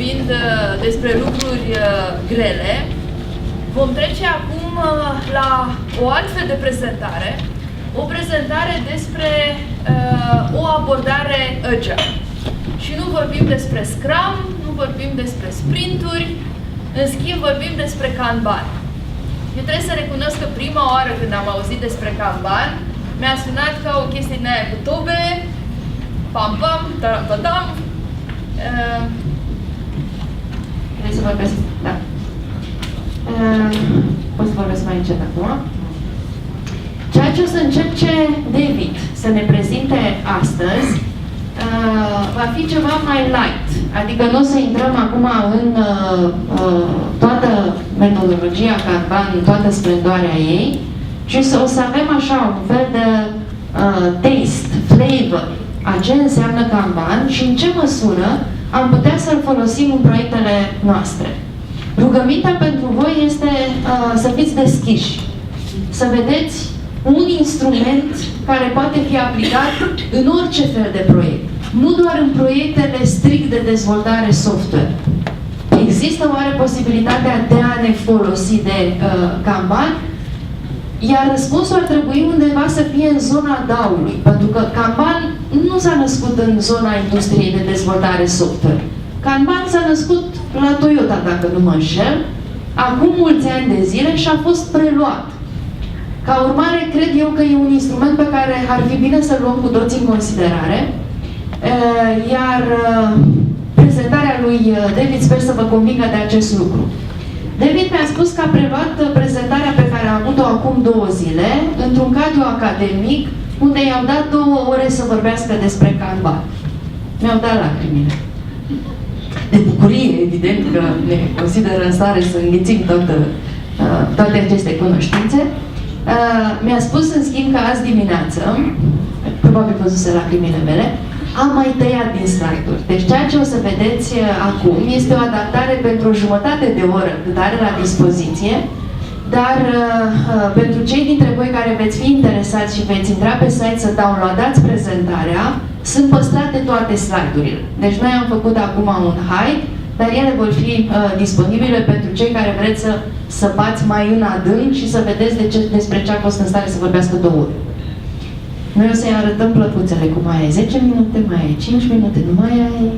vorbind despre lucruri grele, vom trece acum la o altfel de prezentare, o prezentare despre o abordare agile. Și nu vorbim despre Scrum, nu vorbim despre sprinturi, în schimb vorbim despre Kanban. Eu trebuie să recunosc că prima oară când am auzit despre Kanban, mi-a sunat ca o chestie din aia cu tobe, pam-pam, taram-padam. Trebuie să vorbesc? Da. Pot să vorbesc mai încet acum. Ceea ce o să încerce David să ne prezinte astăzi va fi ceva mai light. Adică nu o să intrăm acum în toată metodologia Kanban, în toată splendoarea ei, ci o să avem așa un fel de taste, flavor a ce înseamnă Kanban și în ce măsură am putea să-l folosim în proiectele noastre. Rugămintea pentru voi este să fiți deschiși, să vedeți un instrument care poate fi aplicat în orice fel de proiect, nu doar în proiectele strict de dezvoltare software. Există oare posibilitatea de a ne folosi de Kanban? Iar răspunsul ar trebui undeva să fie în zona DAO-ului, pentru că Kanban nu s-a născut în zona industriei de dezvoltare software. Kanban s-a născut la Toyota, dacă nu mă înșel, acum mulți ani de zile și a fost preluat. Ca urmare, cred eu că e un instrument pe care ar fi bine să-l luăm cu toți în considerare, iar prezentarea lui David sper să vă convingă de acest lucru. David mi-a spus că a preluat prezentarea pe care a avut-o acum 2 zile, într-un cadru academic, unde i-au dat 2 ore să vorbească despre Kanban. Mi-au dat lacrimile. De bucurie, evident, că ne consideră în stare să înghițim toate aceste cunoștințe. Mi-a spus, în schimb, că azi dimineață, probabil văzuse lacrimile mele, am mai tăiat din slide-uri. Deci ceea ce o să vedeți acum este o adaptare pentru o jumătate de oră cât are la dispoziție, dar pentru cei dintre voi care veți fi interesați și veți intra pe site să downloadați prezentarea, sunt păstrate toate slide-urile. Deci noi am făcut acum un hide, dar ele vor fi disponibile pentru cei care vreți să săpați mai în adânc și să vedeți despre ce a fost în stare să vorbească 2 ore. Noi o să-i arătăm plăcuțele cu mai ai 10 minute, mai ai 5 minute, nu mai ai...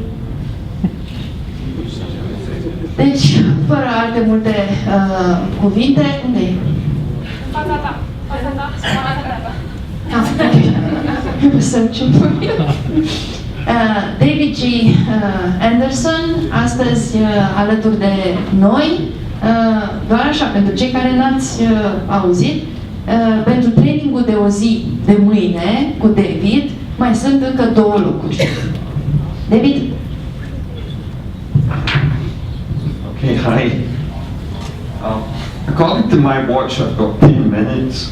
Deci, fără alte multe cuvinte, unde e? Fața ta. Fața ta. David G. Anderson, astăzi alături de noi, doar așa, pentru cei care n-ați auzit, pentru trainingul de o zi de mâine cu David, mai sunt încă 2 lucruri. David? Okay, hi. According to my watch, I've got 10 minutes.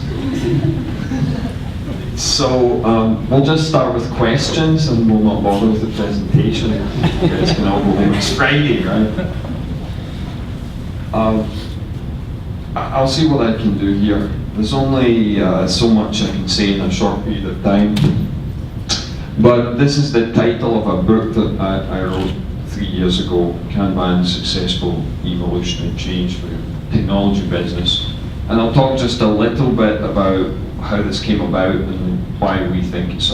So we'll just start with questions and we'll not bother with the presentation. You guys can all go home. It's Friday, right? I'll see what I can do here. There's only so much I can say in a short period of time. But this is the title of a book that I wrote 3 years ago, Kanban Successful Evolutionary Change for the Technology Business. And I'll talk just a little bit about how this came about and why we think it's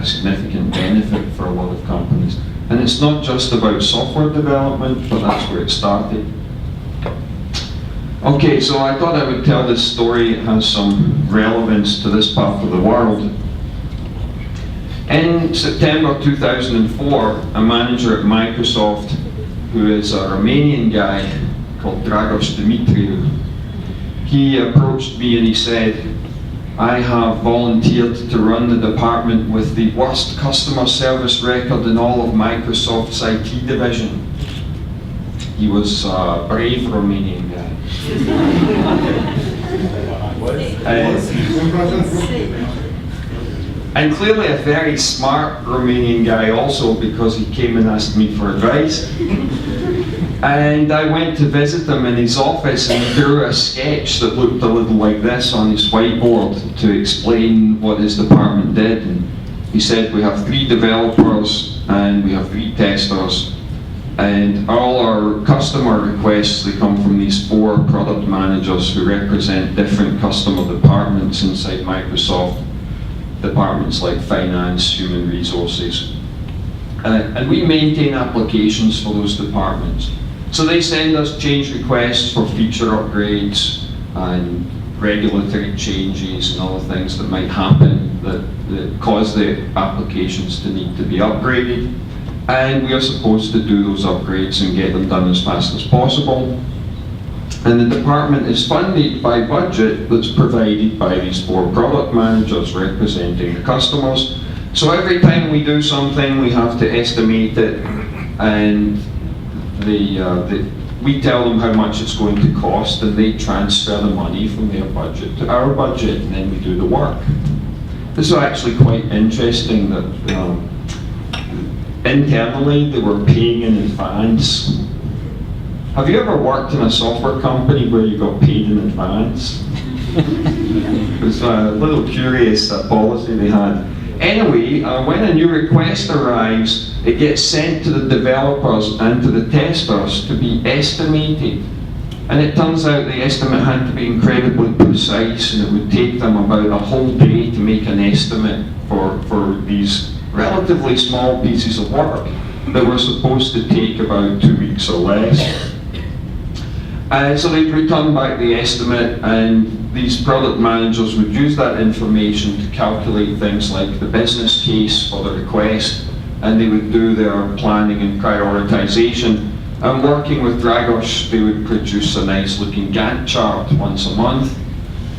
a significant benefit for a lot of companies. And it's not just about software development, but that's where it started. Okay, so I thought I would tell this story. It has some relevance to this part of the world. In September 2004, a manager at Microsoft, who is a Romanian guy called Dragos Dimitriou, he approached me and he said, I have volunteered to run the department with the worst customer service record in all of Microsoft's IT division. He was a brave Romanian guy. And clearly a very smart Romanian guy also, because he came and asked me for advice. And I went to visit him in his office and he drew a sketch that looked a little like this on his whiteboard to explain what his department did. And he said, we have 3 developers and we have 3 testers And all our customer requests, they come from these 4 product managers who represent different customer departments inside Microsoft, departments like finance, human resources. And we maintain applications for those departments. So they send us change requests for feature upgrades and regulatory changes and other things that might happen that cause the applications to need to be upgraded. And we are supposed to do those upgrades and get them done as fast as possible. And the department is funded by budget that's provided by these 4 product managers representing the customers. So every time we do something, we have to estimate it, and we tell them how much it's going to cost, and they transfer the money from their budget to our budget, and then we do the work. This is actually quite interesting that internally they were paying in advance. Have you ever worked in a software company where you got paid in advance? It was a little curious policy they had. Anyway, when a new request arrives, it gets sent to the developers and to the testers to be estimated. And it turns out the estimate had to be incredibly precise, and it would take them about a whole day to make an estimate for these relatively small pieces of work that were supposed to take about 2 weeks or less. So they'd return back the estimate, and these product managers would use that information to calculate things like the business case for the request, and they would do their planning and prioritization. And working with Dragos, they would produce a nice looking Gantt chart once a month,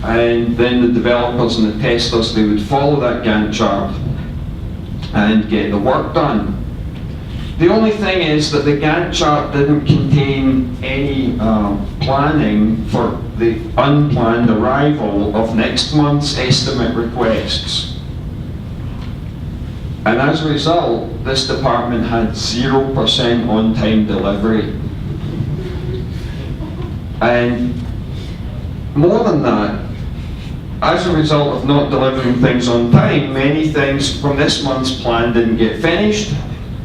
and then the developers and the testers, they would follow that Gantt chart and get the work done. The only thing is that the Gantt chart didn't contain any planning for the unplanned arrival of next month's estimate requests. And as a result, this department had 0% on-time delivery. And more than that, as a result of not delivering things on time, many things from this month's plan didn't get finished,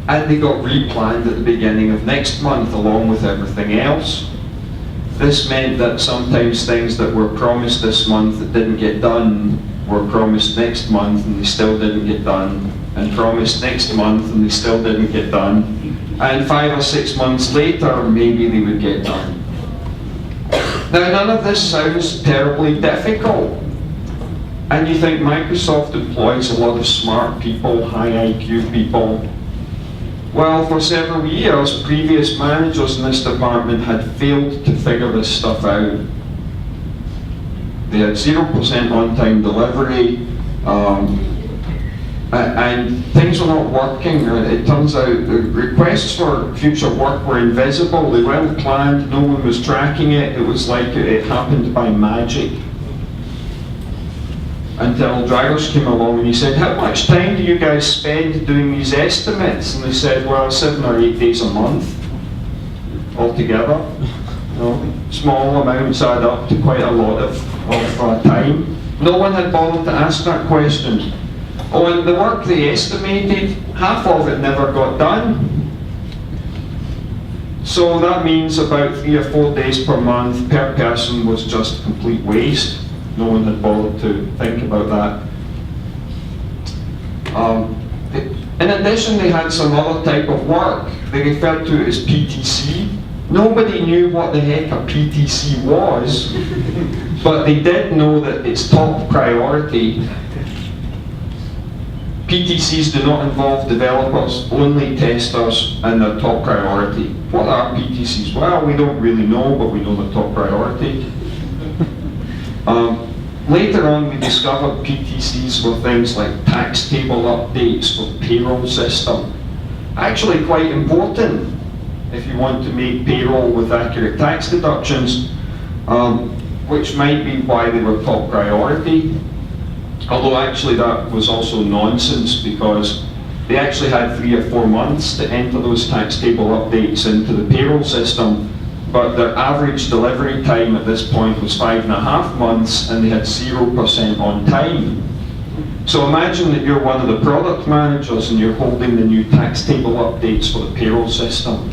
and they got replanned at the beginning of next month along with everything else. This meant that sometimes things that were promised this month that didn't get done were promised next month and they still didn't get done, and promised next month and they still didn't get done, and 5 or 6 months later maybe they would get done. Now none of this sounds terribly difficult, and you think Microsoft employs a lot of smart people, high IQ people. Well, for several years, previous managers in this department had failed to figure this stuff out. They had 0% on-time delivery, and things were not working. It turns out the requests for future work were invisible. They weren't planned, no one was tracking it. It was like it happened by magic. Until Dragos came along and he said, "How much time do you guys spend doing these estimates?" And they said, "Well, 7 or 8 days a month altogether." You know, small amounts add up to quite a lot of time. No one had bothered to ask that question. Oh, and the work they estimated, half of it never got done. So that means about 3 or 4 days per month per person was just complete waste. No one had bothered to think about that. In addition, they had some other type of work. They referred to it as PTC. Nobody knew what the heck a PTC was, but they did know that it's top priority. PTCs do not involve developers, only testers, and they're top priority. What are PTCs? Well, we don't really know, but we know they're top priority. Later on, we discovered PTCs were things like tax table updates for payroll system. Actually quite important if you want to make payroll with accurate tax deductions, which might be why they were top priority. Although actually that was also nonsense, because they actually had 3 or 4 months to enter those tax table updates into the payroll system. But their average delivery time at this point was 5.5 months, and they had 0% on time. So imagine that you're one of the product managers and you're holding the new tax table updates for the payroll system.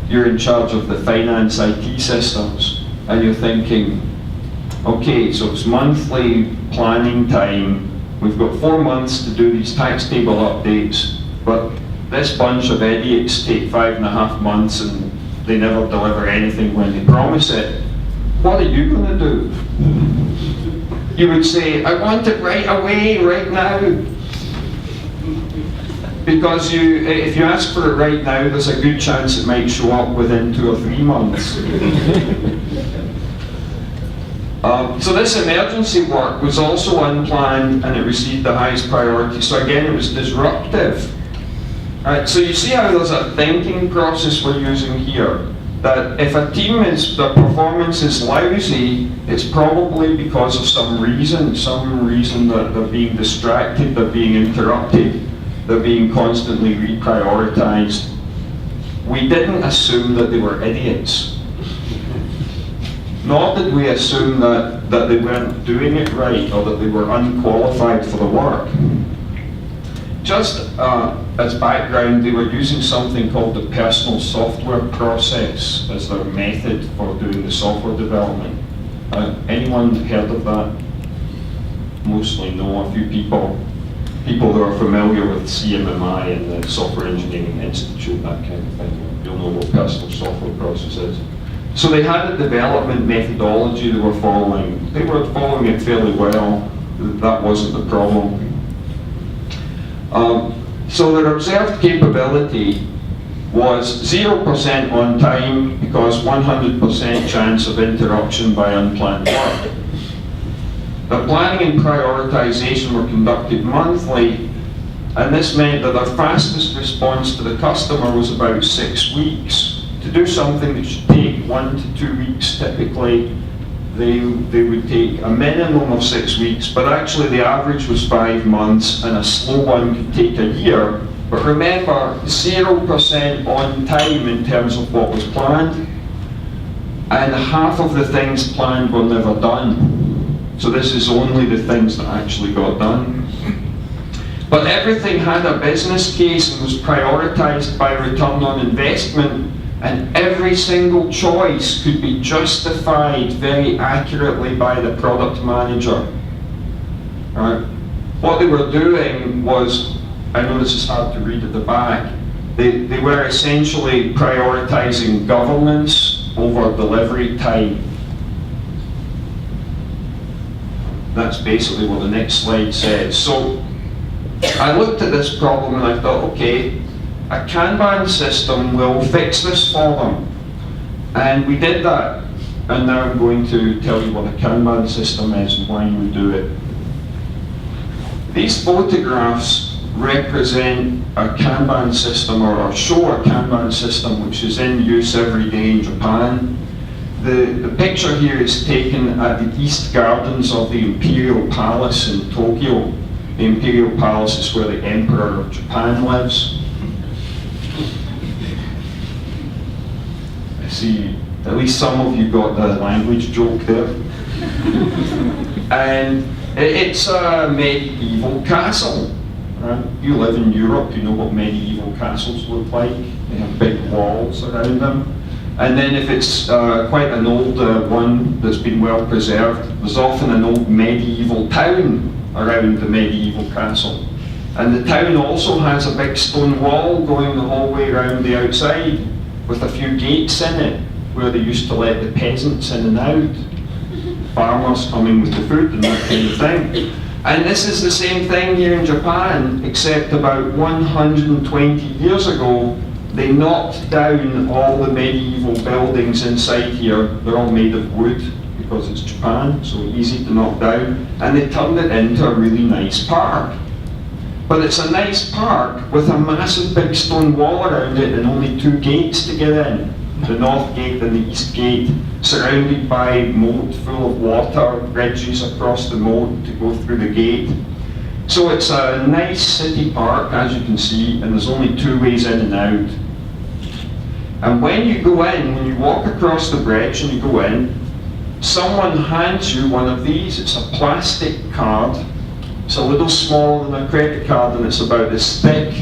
you're in charge of the finance IT systems, and you're thinking, okay, so it's monthly planning time, we've got 4 months to do these tax table updates, but this bunch of idiots take 5.5 months and they never deliver anything when they promise it. What are you going to do? You would say, I want it right away, right now. Because if you ask for it right now, there's a good chance it might show up within 2 or 3 months. So this emergency work was also unplanned and it received the highest priority. So again, it was disruptive. Right, so you see how there's a thinking process we're using here. That if a team their performance is lousy, it's probably because of some reason that they're being distracted, they're being interrupted, they're being constantly reprioritized. We didn't assume that they were idiots. Nor did we assume that they weren't doing it right or that they were unqualified for the work. Just as background, they were using something called the personal software process as their method for doing the software development. Anyone heard of that? Mostly no, a few people who are familiar with CMMI and the Software Engineering Institute, that kind of thing. You'll know what personal software process is. So they had a development methodology they were following. They were following it fairly well. That wasn't the problem. So their observed capability was 0% on time because 100% chance of interruption by unplanned work. The planning and prioritization were conducted monthly, and this meant that their fastest response to the customer was about 6 weeks. To do something that should take 1 to 2 weeks typically, they would take a minimum of 6 weeks, but actually the average was 5 months, and a slow one could take a year. But remember, 0% on time in terms of what was planned, and half of the things planned were never done. So this is only the things that actually got done. But everything had a business case and was prioritized by return on investment, and every single choice could be justified very accurately by the product manager. Right? What they were doing was, I know this is hard to read at the back, they were essentially prioritizing governance over delivery time. That's basically what the next slide says. So I looked at this problem and I thought, okay, a Kanban system will fix this for them. And we did that. And now I'm going to tell you what a Kanban system is and why you would do it. These photographs represent a Kanban system, or show a Kanban system which is in use every day in Japan. The picture here is taken at the East Gardens of the Imperial Palace in Tokyo. The Imperial Palace is where the Emperor of Japan lives. I see at least some of you got the language joke there. And it's a medieval castle. Right? You live in Europe, you know what medieval castles look like. They have big walls around them. And then if it's quite an old one that's been well preserved, there's often an old medieval town around the medieval castle. And the town also has a big stone wall going the whole way around the outside, with a few gates in it, where they used to let the peasants in and out, farmers coming with the food and that kind of thing. And this is the same thing here in Japan, except about 120 years ago, they knocked down all the medieval buildings inside here. They're all made of wood because it's Japan, so easy to knock down. And they turned it into a really nice park. But it's a nice park with a massive big stone wall around it and only 2 gates to get in. The north gate and the east gate, surrounded by moat full of water, bridges across the moat to go through the gate. So it's a nice city park, as you can see, and there's only 2 ways in and out. And when you go in, when you walk across the bridge and you go in, someone hands you one of these. It's a plastic card. It's a little smaller than a credit card, and it's about as thick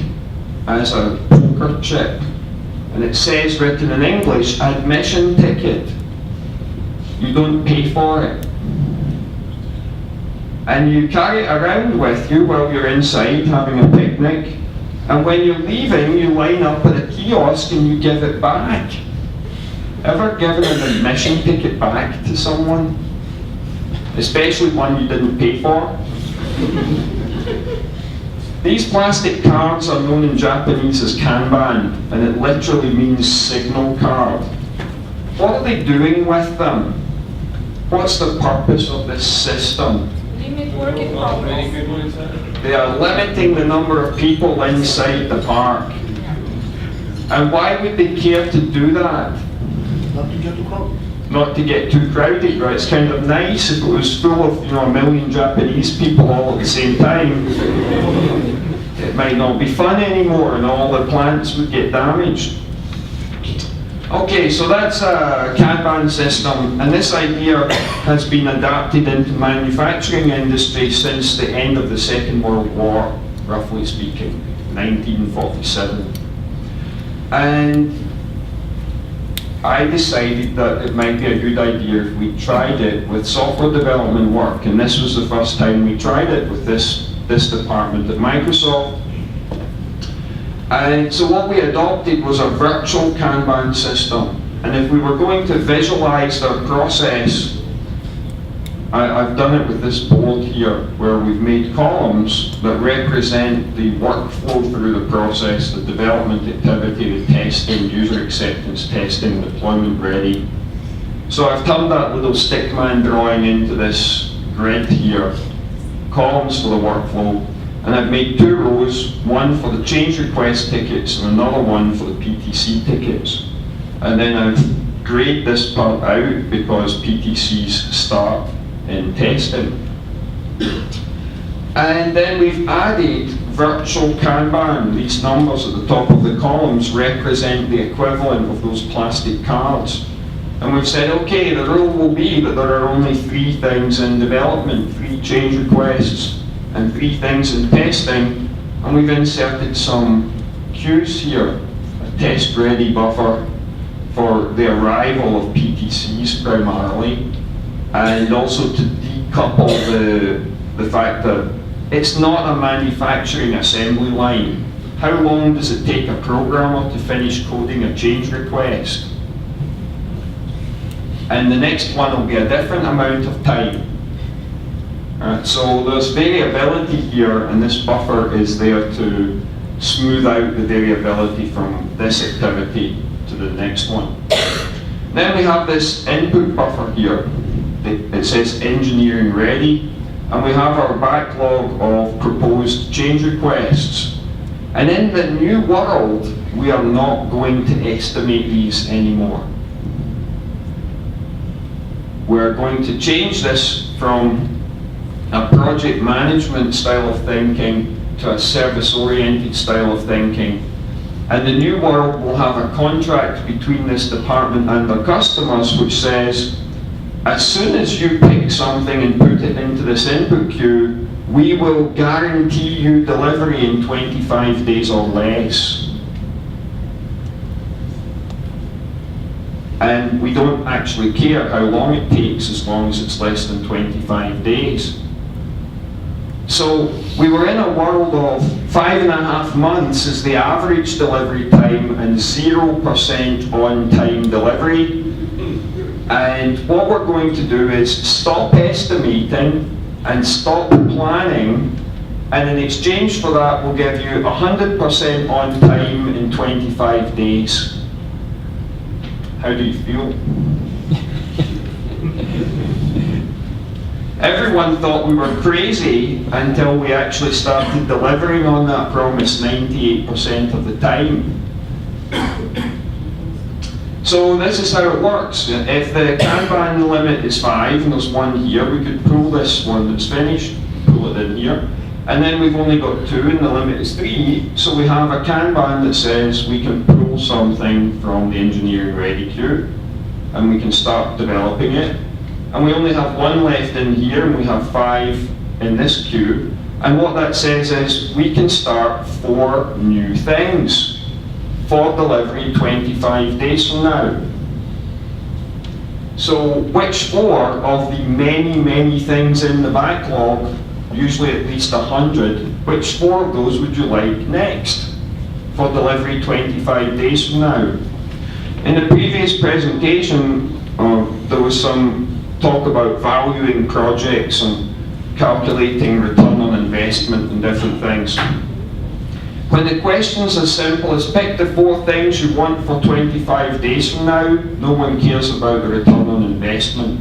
as a poker chip. and it says written in English, admission ticket. You don't pay for it. And you carry it around with you while you're inside having a picnic, and when you're leaving, you line up at a kiosk and you give it back. Ever given an admission ticket back to someone? Especially one you didn't pay for? These plastic cards are known in Japanese as Kanban, and it literally means signal card. What are they doing with them? What's the purpose of this system? Limit work in progress. They are limiting the number of people inside the park. And why would they care to do that? Not to get too crowded. Not to get too crowded, right? It's kind of nice if it was full of, a million Japanese people all at the same time. It might not be fun anymore and all the plants would get damaged. Okay, so that's a Kanban system, and this idea has been adapted into manufacturing industry since the end of the Second World War, roughly speaking, 1947. And I decided that it might be a good idea if we tried it with software development work, and this was the first time we tried it with this department at Microsoft. And so what we adopted was a virtual Kanban system. And if we were going to visualize their process, I've done it with this board here, where we've made columns that represent the workflow through the process, the development activity, the testing, user acceptance testing, deployment ready. So I've turned that little stickman drawing into this grid here, columns for the workflow. And I've made two rows, one for the change request tickets and another one for the PTC tickets. And then I've grayed this part out because PTCs start in testing. And then we've added virtual Kanban. These numbers at the top of the columns represent the equivalent of those plastic cards. And we've said, okay, the rule will be that there are only 3 things in development, 3 change requests, and 3 things in testing, and we've inserted some queues here, a test-ready buffer for the arrival of PTCs primarily, and also to decouple the fact that it's not a manufacturing assembly line. How long does it take a programmer to finish coding a change request? And the next one will be a different amount of time. So there's variability here, and this buffer is there to smooth out the variability from this activity to the next one. Then we have this input buffer here. It says engineering ready, and we have our backlog of proposed change requests. And in the new world, we are not going to estimate these anymore. We're going to change this from a project management style of thinking to a service-oriented style of thinking. And the new world will have a contract between this department and their customers which says, as soon as you pick something and put it into this input queue, we will guarantee you delivery in 25 days or less. And we don't actually care how long it takes as long as it's less than 25 days. So we were in a world of 5.5 months as the average delivery time and 0% on-time delivery. And what we're going to do is stop estimating and stop planning, and in exchange for that we'll give you 100% on time in 25 days. How do you feel? Everyone thought we were crazy until we actually started delivering on that promise 98% of the time. So this is how it works. If the Kanban limit is 5, and there's 1 here, we could pull this one that's finished, pull it in here. And then we've only got 2, and the limit is 3. So we have a Kanban that says we can pull something from the engineering ready queue, and we can start developing it. And we only have 1 left in here, and we have 5 in this queue. And what that says is we can start 4 new things. for delivery 25 days from now. So which 4 of the many things in the backlog, usually at least 100, which 4 of those would you like next for delivery 25 days from now? In the previous presentation, there was some talk about valuing projects and calculating return on investment and different things. When the question's as simple as pick the 4 things you want for 25 days from now, no one cares about the return on investment.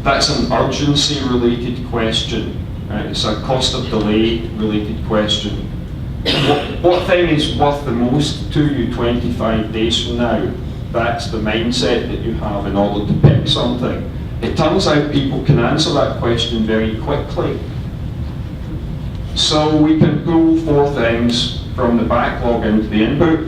That's an urgency-related question. It's a cost of delay related question. What thing is worth the most to you 25 days from now? That's the mindset that you have in order to pick something. It turns out people can answer that question very quickly. So we can pull 4 things from the backlog into the input.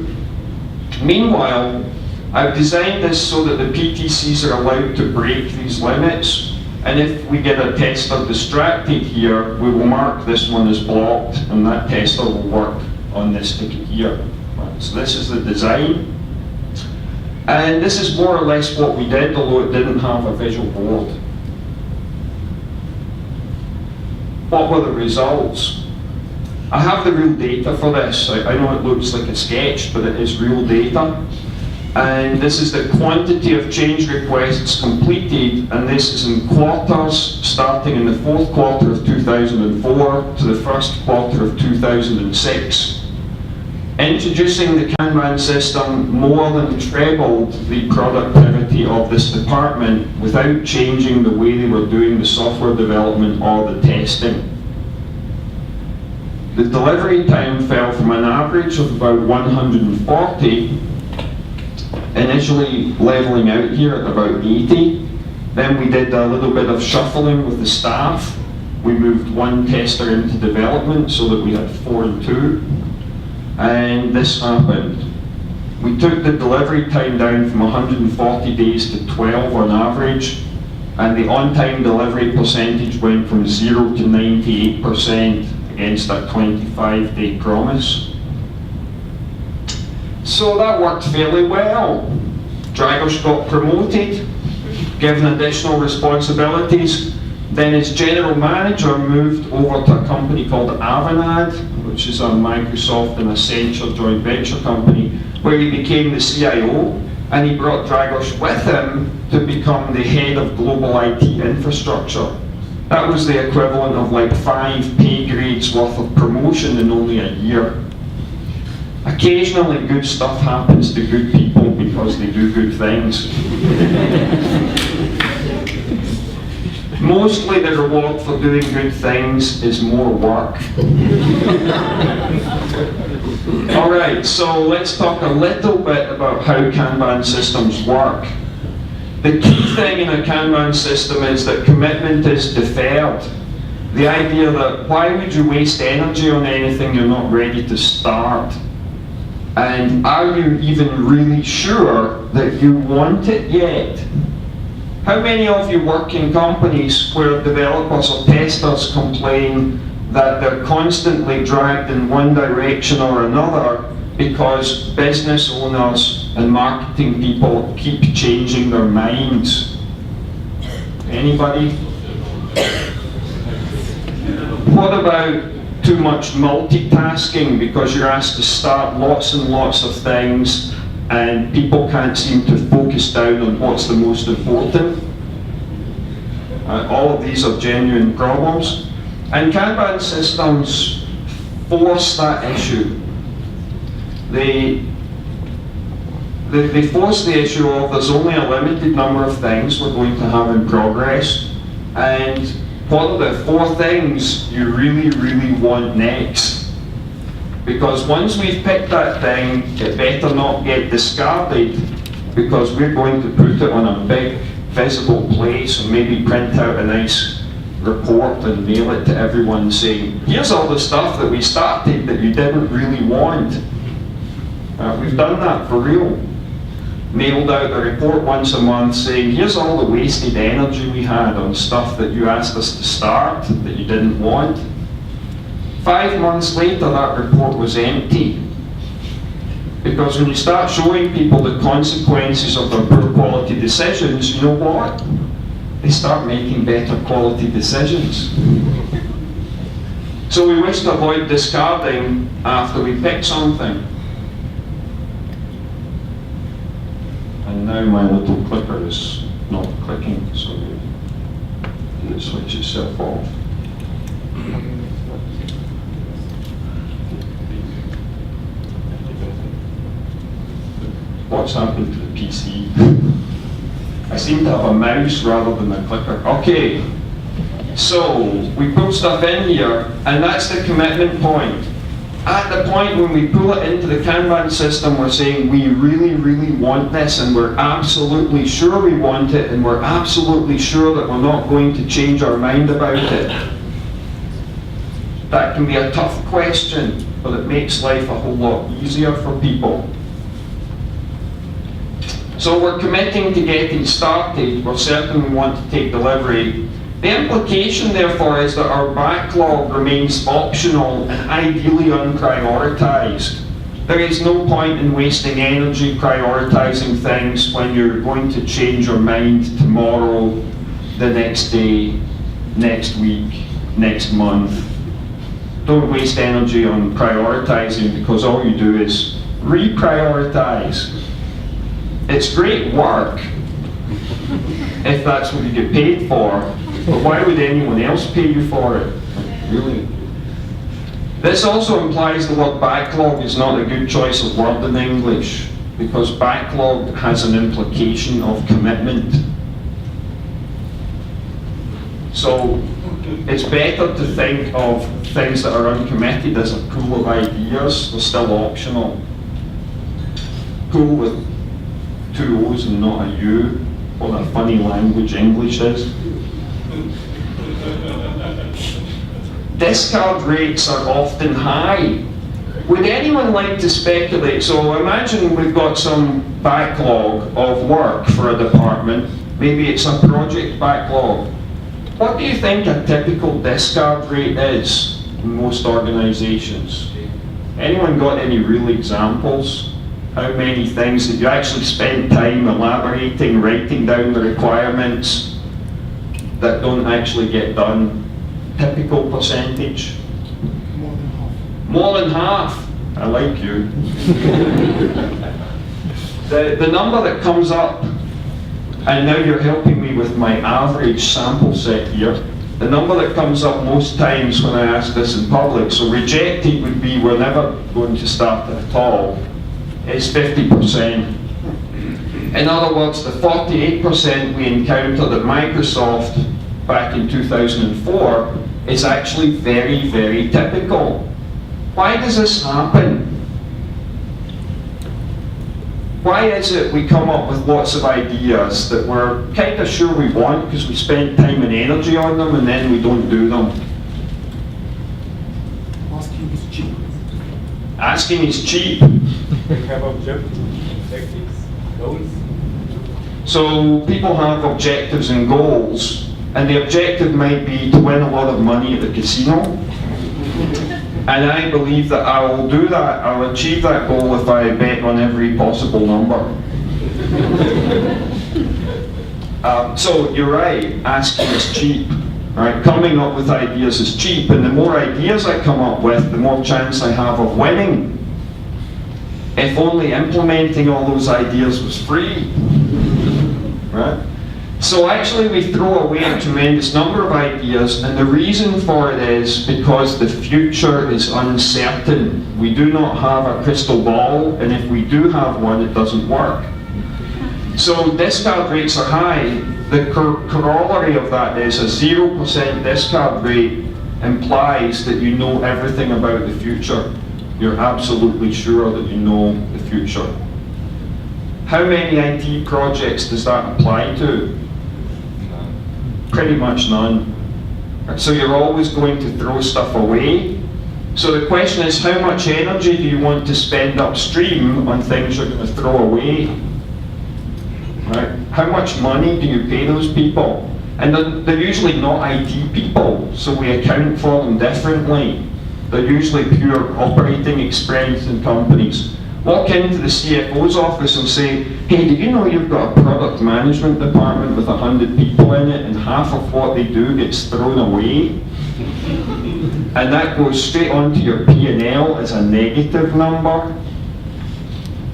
Meanwhile, I've designed this so that the PTCs are allowed to break these limits. And if we get a tester distracted here, we will mark this one as blocked, and that tester will work on this ticket here. Right, so this is the design. And this is more or less what we did, although it didn't have a visual board. What were the results? I have the real data for this. I know it looks like a sketch, but it is real data. And this is the quantity of change requests completed, and this is in quarters, starting in the 4th quarter of 2004 to the 1st quarter of 2006. Introducing the Kanban system more than trebled the productivity of this department without changing the way they were doing the software development or the testing. The delivery time fell from an average of about 140, initially leveling out here at about 80. Then we did a little bit of shuffling with the staff. We moved 1 tester into development so that we had 4 and 2. And this happened. We took the delivery time down from 140 days to 12 on average, and the on-time delivery percentage went from 0 to 98% against that 25-day promise. So that worked fairly well. Dragos got promoted, given additional responsibilities. Then his general manager moved over to a company called Avanade, which is a Microsoft and Accenture joint venture company, where he became the CIO, and he brought Dragos with him to become the head of global IT infrastructure. That was the equivalent of like 5 pay grades worth of promotion in only a year. Occasionally good stuff happens to good people because they do good things. Mostly the reward for doing good things is more work. Alright, so let's talk a little bit about how Kanban systems work. The key thing in a Kanban system is that commitment is deferred. The idea that why would you waste energy on anything you're not ready to start? And are you even really sure that you want it yet? How many of you work in companies where developers or testers complain that they're constantly dragged in one direction or another because business owners and marketing people keep changing their minds? Anybody? What about too much multitasking because you're asked to start lots and lots of things and people can't seem to focus down on what's the most important? All of these are genuine problems. And Kanban systems force that issue. They force the issue of there's only a limited number of things we're going to have in progress, and what are the 4 things you really, really want next? Because once we've picked that thing, it better not get discarded, because we're going to put it on a big visible place and maybe print out a nice report and mail it to everyone saying, here's all the stuff that we started that you didn't really want. We've done that for real. Mailed out a report once a month saying, here's all the wasted energy we had on stuff that you asked us to start that you didn't want. 5 months later, that report was empty. Because when you start showing people the consequences of their poor quality decisions, you know what? They start making better quality decisions. So we wish to avoid discarding after we pick something. And now my little clicker is not clicking, so it switches itself off. What's happened to the PC? I seem to have a mouse rather than a clicker. Okay, so we pull stuff in here, and that's the commitment point. At the point when we pull it into the Kanban system, we're saying we really, really want this, and we're absolutely sure we want it, and we're absolutely sure that we're not going to change our mind about it. That can be a tough question, but it makes life a whole lot easier for people. So we're committing to getting started, we're certain we want to take delivery. The implication, therefore, is that our backlog remains optional and ideally unprioritized. There is no point in wasting energy prioritizing things when you're going to change your mind tomorrow, the next day, next week, next month. Don't waste energy on prioritizing, because all you do is reprioritize. It's great work if that's what you get paid for, but why would anyone else pay you for it? Really? This also implies the word backlog is not a good choice of word in English, because backlog has an implication of commitment. So it's better to think of things that are uncommitted as a pool of ideas. They're still optional. Pool with 2 O's and not a U. What a funny language English is. Discard rates are often high. Would anyone like to speculate? So imagine we've got some backlog of work for a department. Maybe it's a project backlog. What do you think a typical discard rate is in most organizations? Anyone got any real examples? How many things that you actually spend time elaborating, writing down the requirements that don't actually get done? Typical percentage? More than half. More than half. I like you. The number that comes up, and now you're helping me with my average sample set here, the number that comes up most times when I ask this in public, so rejected would be we're never going to start it at all, is 50%. In other words, the 48% we encountered at Microsoft back in 2004 is actually very, very typical. Why does this happen? Why is it we come up with lots of ideas that we're kind of sure we want because we spend time and energy on them, and then we don't do them? Asking is cheap. Asking is cheap. We have objectives, goals. So people have objectives and goals, and the objective might be to win a lot of money at the casino. And I believe that I will do that, I'll achieve that goal if I bet on every possible number. So you're right, asking is cheap. Right? Coming up with ideas is cheap, and the more ideas I come up with, the more chance I have of winning. If only implementing all those ideas was free. Right? So actually we throw away a tremendous number of ideas, and the reason for it is because the future is uncertain. We do not have a crystal ball, and if we do have one, it doesn't work. So discard rates are high. The corollary of that is a 0% discard rate implies that you know everything about the future. You're absolutely sure that you know the future. How many IT projects does that apply to? Pretty much none. So you're always going to throw stuff away. So the question is, how much energy do you want to spend upstream on things you're going to throw away? Right? How much money do you pay those people? And they're usually not IT people, so we account for them differently. They're usually pure operating expense in companies. Walk into the CFO's office and say, hey, did you know you've got a product management department with 100 people in it and half of what they do gets thrown away? And that goes straight onto your P&L as a negative number,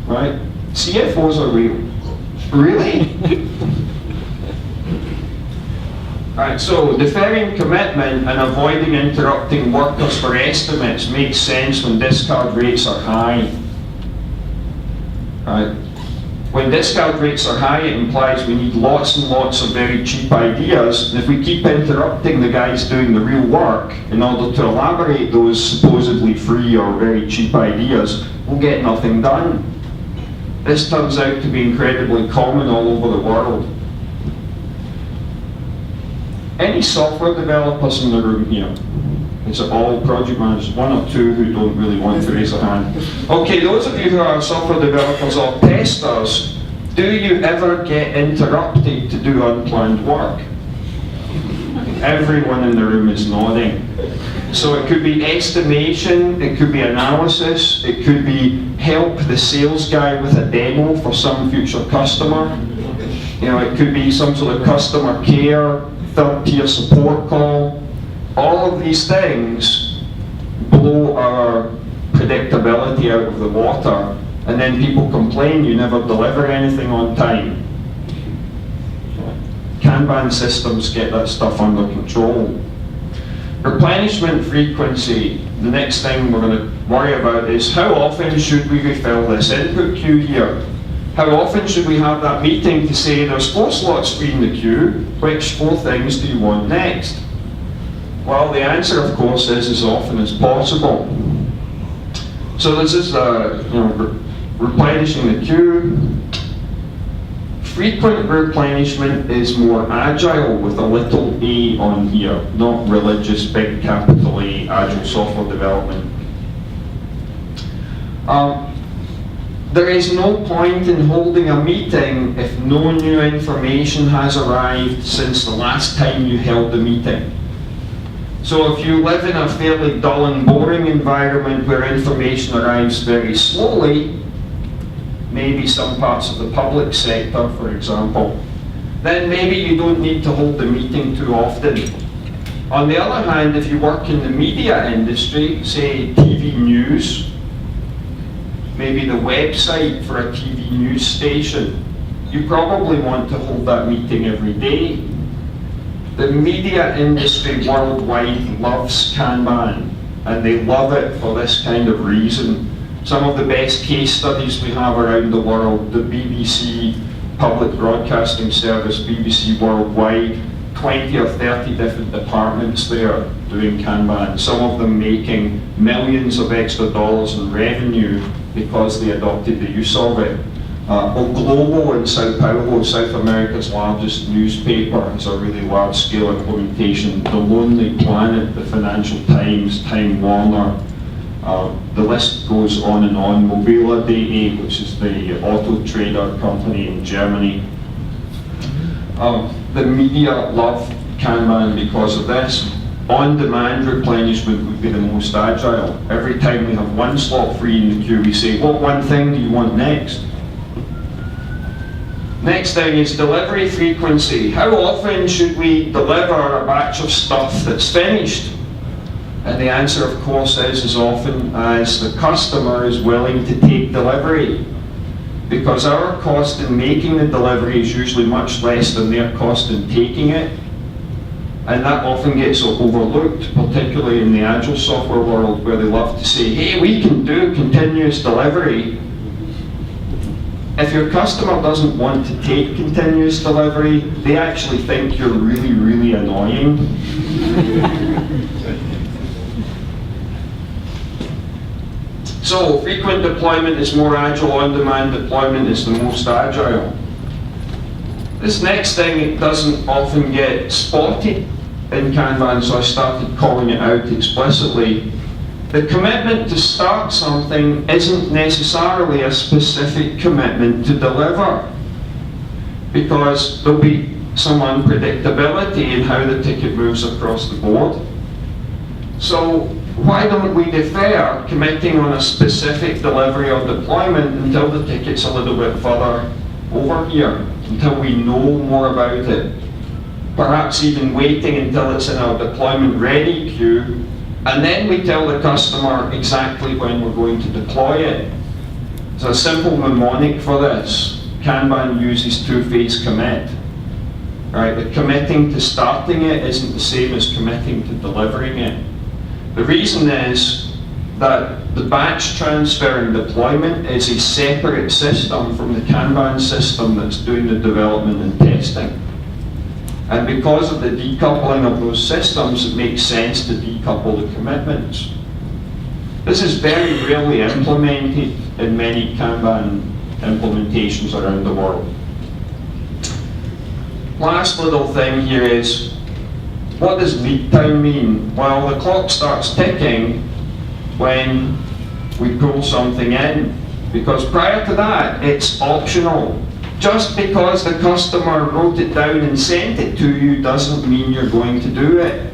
right? CFOs are real. Really? Right, so deferring commitment and avoiding interrupting workers for estimates makes sense when discard rates are high. Right? When discount rates are high, it implies we need lots and lots of very cheap ideas, and if we keep interrupting the guys doing the real work in order to elaborate those supposedly free or very cheap ideas, we'll get nothing done. This turns out to be incredibly common all over the world. Any software developers in the room here? It's all project managers, one or two who don't really want to raise a hand. Okay, those of you who are software developers or testers, do you ever get interrupted to do unplanned work? Everyone in the room is nodding. So it could be estimation, it could be analysis, it could be help the sales guy with a demo for some future customer. You know, it could be some sort of customer care, third-tier support call. All of these things blow our predictability out of the water, and then people complain you never deliver anything on time. Kanban systems get that stuff under control. Replenishment frequency. The next thing we're going to worry about is how often should we refill this input queue here? How often should we have that meeting to say there's 4 slots free in the queue, which 4 things do you want next? Well, the answer, of course, is as often as possible. So this is replenishing the queue. Frequent replenishment is more agile with a little a on here, not religious, big capital A, agile software development. There is no point in holding a meeting if no new information has arrived since the last time you held the meeting. So if you live in a fairly dull and boring environment where information arrives very slowly, maybe some parts of the public sector, for example, then maybe you don't need to hold the meeting too often. On the other hand, if you work in the media industry, say TV news, maybe the website for a TV news station, you probably want to hold that meeting every day. The media industry worldwide loves Kanban, and they love it for this kind of reason. Some of the best case studies we have around the world, the BBC public broadcasting service, BBC Worldwide, 20 or 30 different departments there doing Kanban, some of them making millions of extra dollars in revenue because they adopted the use of it. O Globo in Sao Paulo, South America's largest newspaper, has a really large-scale implementation. The Lonely Planet, the Financial Times, Time Warner, the list goes on and on. Mobile.de, which is the auto trader company in Germany. The media love Kanban because of this. On-demand replenishment would be the most agile. Every time we have 1 slot free in the queue, we say, what 1 thing do you want next? Next thing is delivery frequency. How often should we deliver a batch of stuff that's finished? And the answer, of course, is as often as the customer is willing to take delivery. Because our cost in making the delivery is usually much less than their cost in taking it. And that often gets overlooked, particularly in the agile software world, where they love to say, hey, we can do continuous delivery. If your customer doesn't want to take continuous delivery, they actually think you're really, really annoying. So, frequent deployment is more agile, on-demand deployment is the most agile. This next thing doesn't often get spotted in Kanban, so I started calling it out explicitly. The commitment to start something isn't necessarily a specific commitment to deliver, because there'll be some unpredictability in how the ticket moves across the board. So why don't we defer committing on a specific delivery or deployment until the ticket's a little bit further over here, until we know more about it? Perhaps even waiting until it's in our deployment ready queue, and then we tell the customer exactly when we're going to deploy it. There's a simple mnemonic for this. Kanban uses two-phase commit. Right? The committing to starting it isn't the same as committing to delivering it. The reason is that the batch transfer and deployment is a separate system from the Kanban system that's doing the development and testing. And because of the decoupling of those systems, it makes sense to decouple the commitments. This is very rarely implemented in many Kanban implementations around the world. Last little thing here is, what does lead time mean? Well, the clock starts ticking when we pull something in, because prior to that, it's optional. Just because the customer wrote it down and sent it to you doesn't mean you're going to do it.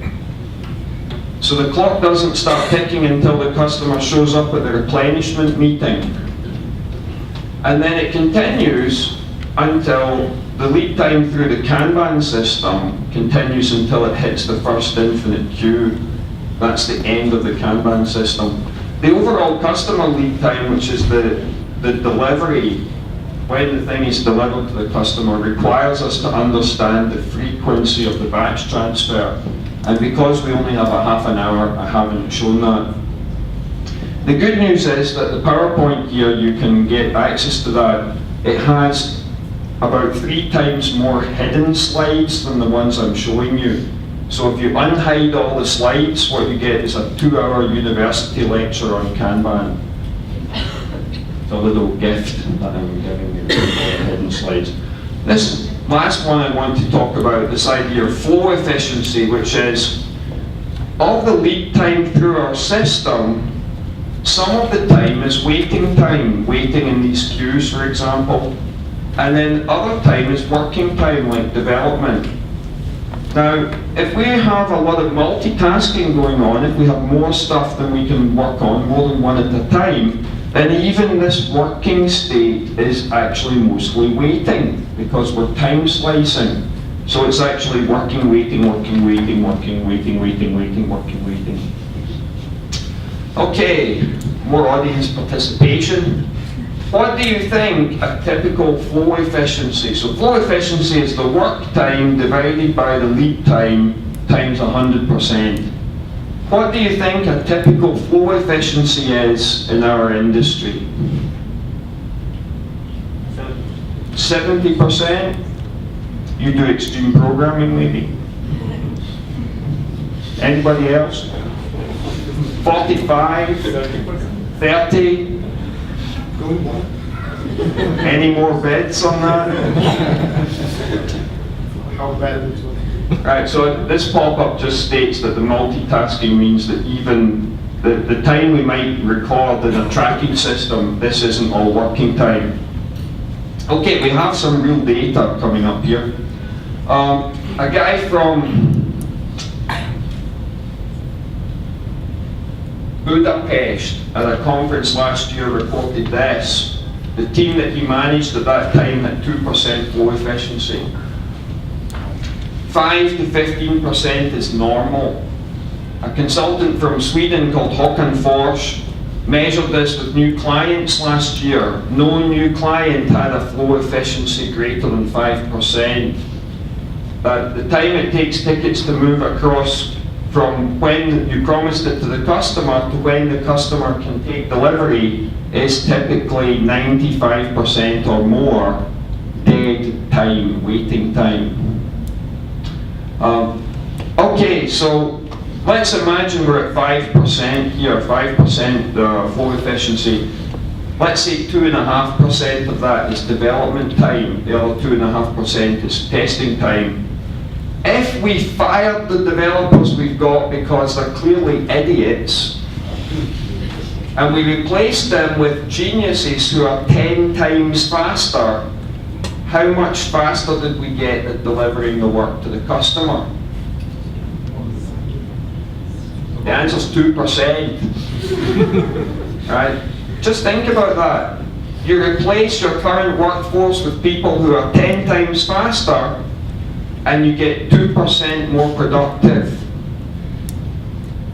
So the clock doesn't start ticking until the customer shows up at the replenishment meeting. And then it continues until the lead time through the Kanban system continues until it hits the first infinite queue. That's the end of the Kanban system. The overall customer lead time, which is the delivery, when the thing is delivered to the customer, requires us to understand the frequency of the batch transfer. And because we only have a half an hour, I haven't shown that. The good news is that the PowerPoint here, you can get access to that. It has about 3 times more hidden slides than the ones I'm showing you. So if you unhide all the slides, what you get is a 2-hour university lecture on Kanban. It's a little gift that I'm giving you, hidden slides. This last one I want to talk about, this idea of flow efficiency, which is all the lead time through our system. Some of the time is waiting time, waiting in these queues, for example. And then other time is working time, like development. Now, if we have a lot of multitasking going on, if we have more stuff than we can work on, more than one at a time, then even this working state is actually mostly waiting, because we're time slicing. So it's actually working, waiting, working, waiting, working, waiting, waiting, waiting, working, waiting. Okay, more audience participation. What do you think a typical flow efficiency? So flow efficiency is the work time divided by the lead time times 100%. What do you think a typical flow efficiency is in our industry? 70%? You do extreme programming maybe? Anybody else? 45? 30? Any more bets on that? How bad it was. Right, so this pop-up just states that the multitasking means that even the time we might record in a tracking system, this isn't all working time. Okay, we have some real data coming up here. A guy from Budapest at a conference last year reported this. The team that he managed at that time had 2% flow efficiency. 5 to 15% is normal. A consultant from Sweden called Håkan Fors measured this with new clients last year. No new client had a flow efficiency greater than 5%. But the time it takes tickets to move across from when you promised it to the customer to when the customer can take delivery is typically 95% or more dead time, waiting time. Okay, so let's imagine we're at 5% here, 5% flow efficiency. Let's say 2.5% of that is development time, the other 2.5% is testing time. If we fired the developers we've got because they're clearly idiots, and we replaced them with geniuses who are 10 times faster, how much faster did we get at delivering the work to the customer? The answer's 2%. Right? Just think about that. You replace your current workforce with people who are 10 times faster, and you get 2% more productive.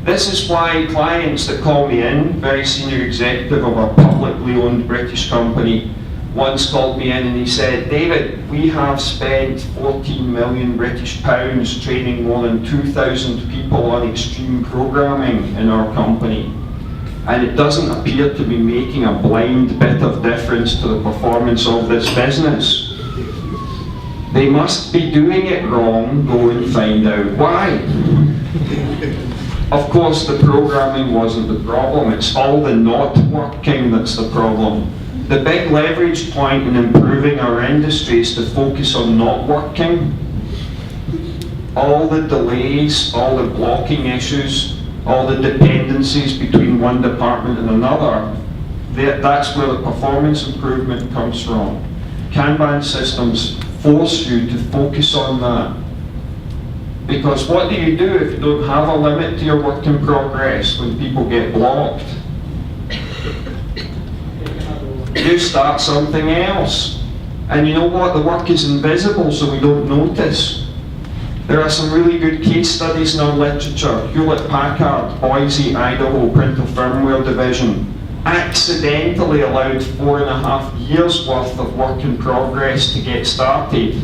This is why clients that call me in, very senior executive of a publicly owned British company, once called me in and he said, David, we have spent 14 million British pounds training more than 2,000 people on extreme programming in our company. And it doesn't appear to be making a blind bit of difference to the performance of this business. They must be doing it wrong, go and find out why. Of course, the programming wasn't the problem, it's all the not working that's the problem. The big leverage point in improving our industry is to focus on not working. All the delays, all the blocking issues, all the dependencies between one department and another, that's where the performance improvement comes from. Kanban systems force you to focus on that. Because what do you do if you don't have a limit to your work in progress when people get blocked? You start something else. And you know what? The work is invisible, so we don't notice. There are some really good case studies in our literature. Hewlett-Packard, Boise, Idaho printer firmware division accidentally allowed 4.5 years worth of work in progress to get started.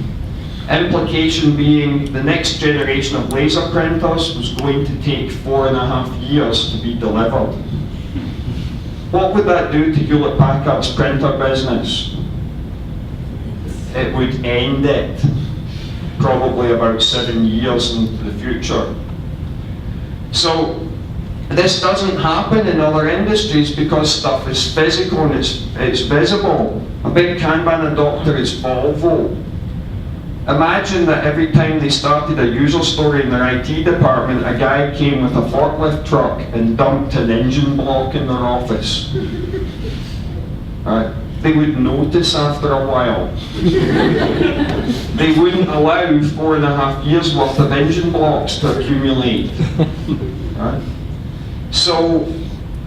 Implication being the next generation of laser printers was going to take 4.5 years to be delivered. What would that do to Hewlett-Packard's printer business? It would end it. Probably about 7 years into the future. So this doesn't happen in other industries because stuff is physical and it's visible. A big Kanban adopter is Volvo. Imagine that every time they started a user story in their IT department, a guy came with a forklift truck and dumped an engine block in their office. Right? They would notice after a while. They wouldn't allow 4.5 years worth of engine blocks to accumulate. Right? So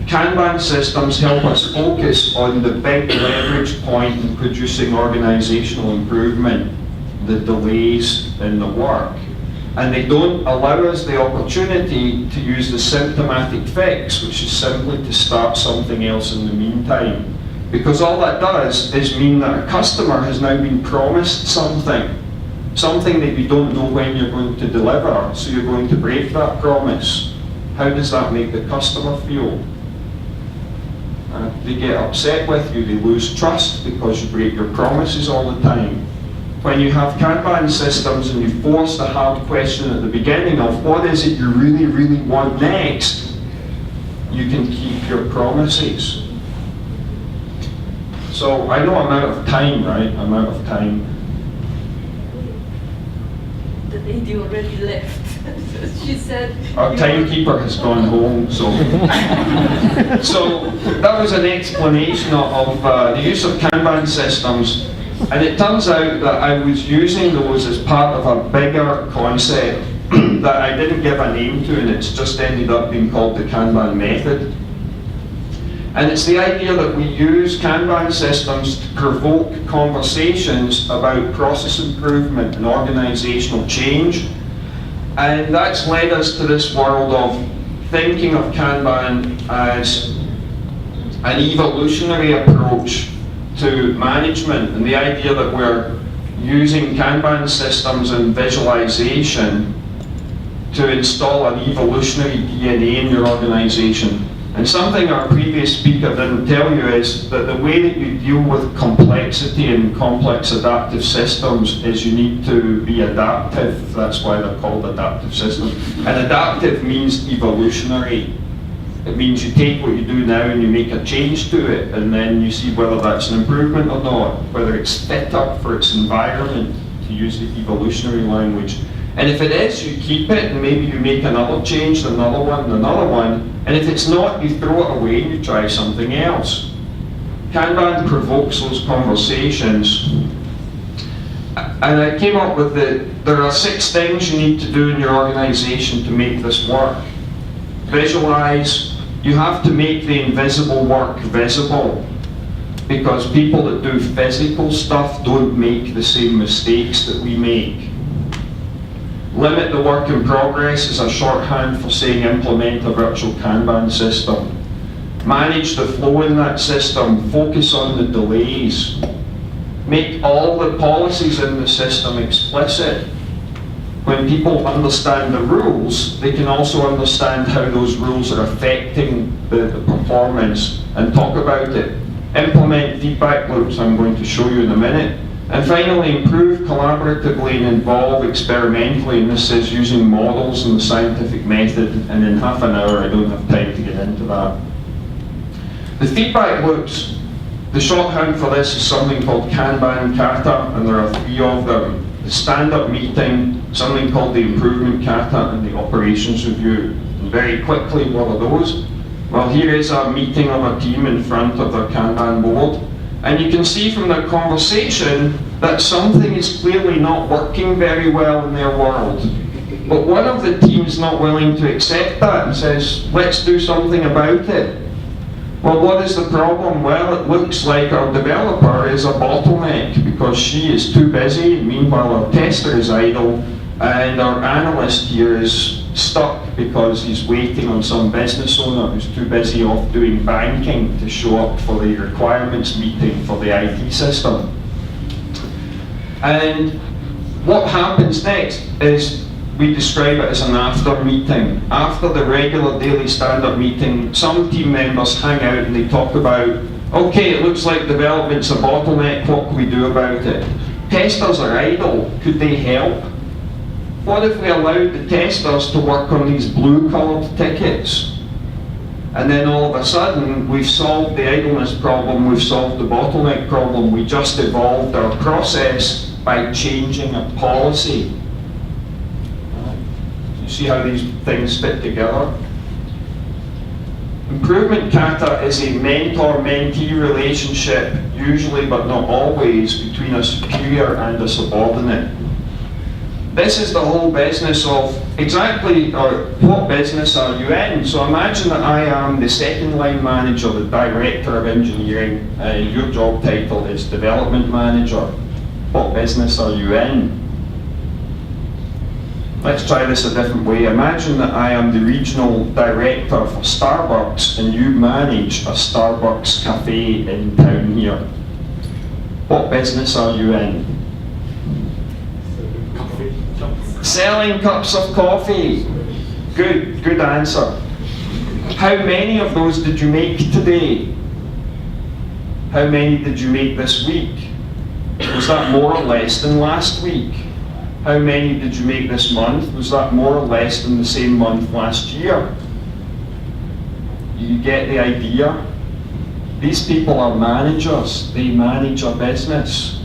Kanban systems help us focus on the big leverage point in producing organizational improvement, the delays in the work. And they don't allow us the opportunity to use the symptomatic fix, which is simply to start something else in the meantime. Because all that does is mean that a customer has now been promised something that you don't know when you're going to deliver, so you're going to break that promise. How does that make the customer feel? They get upset with you, they lose trust because you break your promises all the time. When you have Kanban systems and you force the hard question at the beginning of what is it you really, really want next, you can keep your promises. So I know I'm out of time, right? I'm out of time. The lady already left. She said... Our timekeeper has gone home, so... So that was an explanation of the use of Kanban systems. And it turns out that I was using those as part of a bigger concept that I didn't give a name to, and it's just ended up being called the Kanban Method. And it's the idea that we use Kanban systems to provoke conversations about process improvement and organizational change. And that's led us to this world of thinking of Kanban as an evolutionary approach to management, and the idea that we're using Kanban systems and visualization to install an evolutionary DNA in your organization. And something our previous speaker didn't tell you is that the way that you deal with complexity and complex adaptive systems is you need to be adaptive. That's why they're called adaptive systems. And adaptive means evolutionary. It means you take what you do now and you make a change to it, and then you see whether that's an improvement or not, whether it's fit up for its environment, to use the evolutionary language. And if it is, you keep it, and maybe you make another change, another one, and if it's not, you throw it away and you try something else. Kanban provokes those conversations. And I came up with there are 6 things you need to do in your organization to make this work. visualize. You have to make the invisible work visible, because people that do physical stuff don't make the same mistakes that we make. Limit the work in progress is a shorthand for saying implement a virtual Kanban system. Manage the flow in that system, focus on the delays. Make all the policies in the system explicit. When people understand the rules, they can also understand how those rules are affecting the performance and talk about it. Implement feedback loops, I'm going to show you in a minute. And finally, improve collaboratively and involve experimentally, and this is using models and the scientific method, and in half an hour I don't have time to get into that. The feedback loops, the shorthand for this is something called Kanban Kata, and there are 3 of them. The stand-up meeting, something called the improvement kata, and the operations review. And very quickly, what are those? Well, here is a meeting of a team in front of their Kanban board. And you can see from their conversation that something is clearly not working very well in their world. But one of the team's not willing to accept that and says, let's do something about it. Well, what is the problem? Well, it looks like our developer is a bottleneck because she is too busy. Meanwhile, our tester is idle, and our analyst here is stuck because he's waiting on some business owner who's too busy off doing banking to show up for the requirements meeting for the IT system. And what happens next is we describe it as an after meeting. After the regular daily stand-up meeting, some team members hang out and they talk about, okay, it looks like development's a bottleneck, what can we do about it? Testers are idle, could they help? What if we allowed the testers to work on these blue-coloured tickets? And then all of a sudden, we've solved the idleness problem, we've solved the bottleneck problem, we just evolved our process by changing a policy. You see how these things fit together? Improvement kata is a mentor-mentee relationship, usually but not always, between a superior and a subordinate. This is the whole business of exactly, or what business are you in? So imagine that I am the second line manager, the director of engineering, and your job title is development manager. What business are you in? Let's try this a different way. Imagine that I am the regional director for Starbucks and you manage a Starbucks cafe in town here. What business are you in? Selling cups of coffee. Good answer. How many of those did you make today? How many did you make this week? Was that more or less than last week? How many did you make this month? Was that more or less than the same month last year? You get the idea? These people are managers. They manage a business.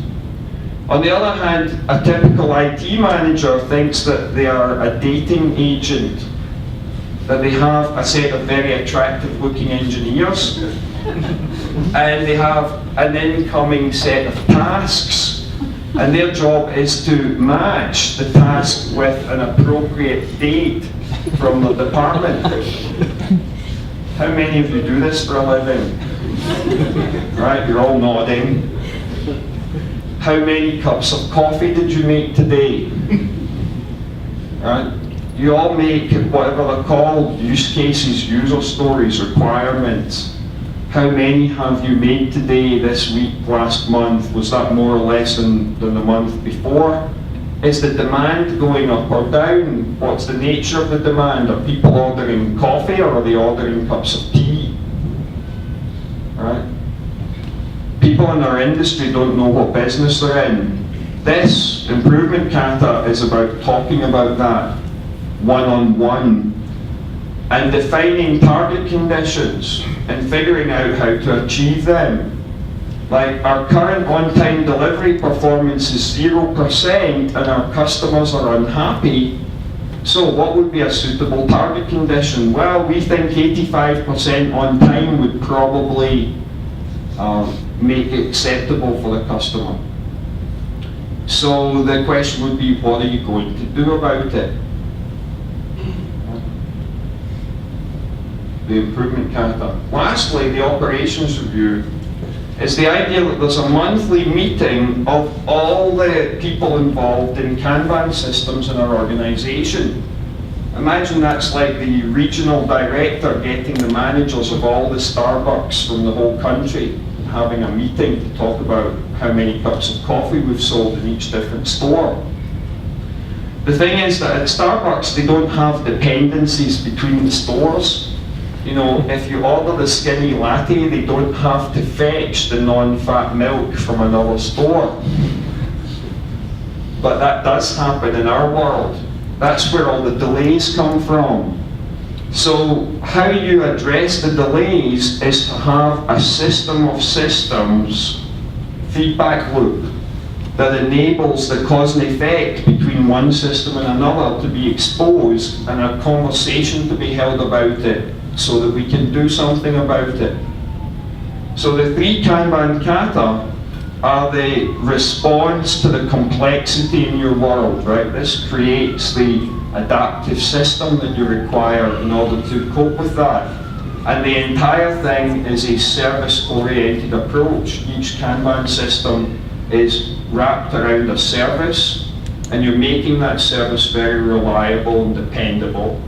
On the other hand, a typical IT manager thinks that they are a dating agent, that they have a set of very attractive looking engineers, and they have an incoming set of tasks, and their job is to match the task with an appropriate date from the department. How many of you do this for a living? Right, you're all nodding. How many cups of coffee did you make today? Right? You all make whatever they're called, use cases, user stories, requirements. How many have you made today, this week, last month? Was that more or less than the month before? Is the demand going up or down? What's the nature of the demand? Are people ordering coffee or are they ordering cups of tea? Right? People in our industry don't know what business they're in. This improvement kata is about talking about that one-on-one and defining target conditions and figuring out how to achieve them. Like our current on-time delivery performance is 0% and our customers are unhappy. So what would be a suitable target condition? Well, we think 85% on time would probably make it acceptable for the customer. So the question would be, what are you going to do about it? the improvement kata. Lastly, the operations review is the idea that there's a monthly meeting of all the people involved in Kanban systems in our organization. Imagine that's like the regional director getting the managers of all the Starbucks from the whole country, having a meeting to talk about how many cups of coffee we've sold in each different store. The thing is that at Starbucks, they don't have dependencies between the stores. You know, if you order the skinny latte, they don't have to fetch the non-fat milk from another store. But that does happen in our world. That's where all the delays come from. So how you address the delays is to have a system of systems feedback loop that enables the cause and effect between one system and another to be exposed and a conversation to be held about it so that we can do something about it. So the 3 Kanban kata are the response to the complexity in your world, right? This creates the adaptive system that you require in order to cope with that. And the entire thing is a service-oriented approach. Each Kanban system is wrapped around a service, and you're making that service very reliable and dependable.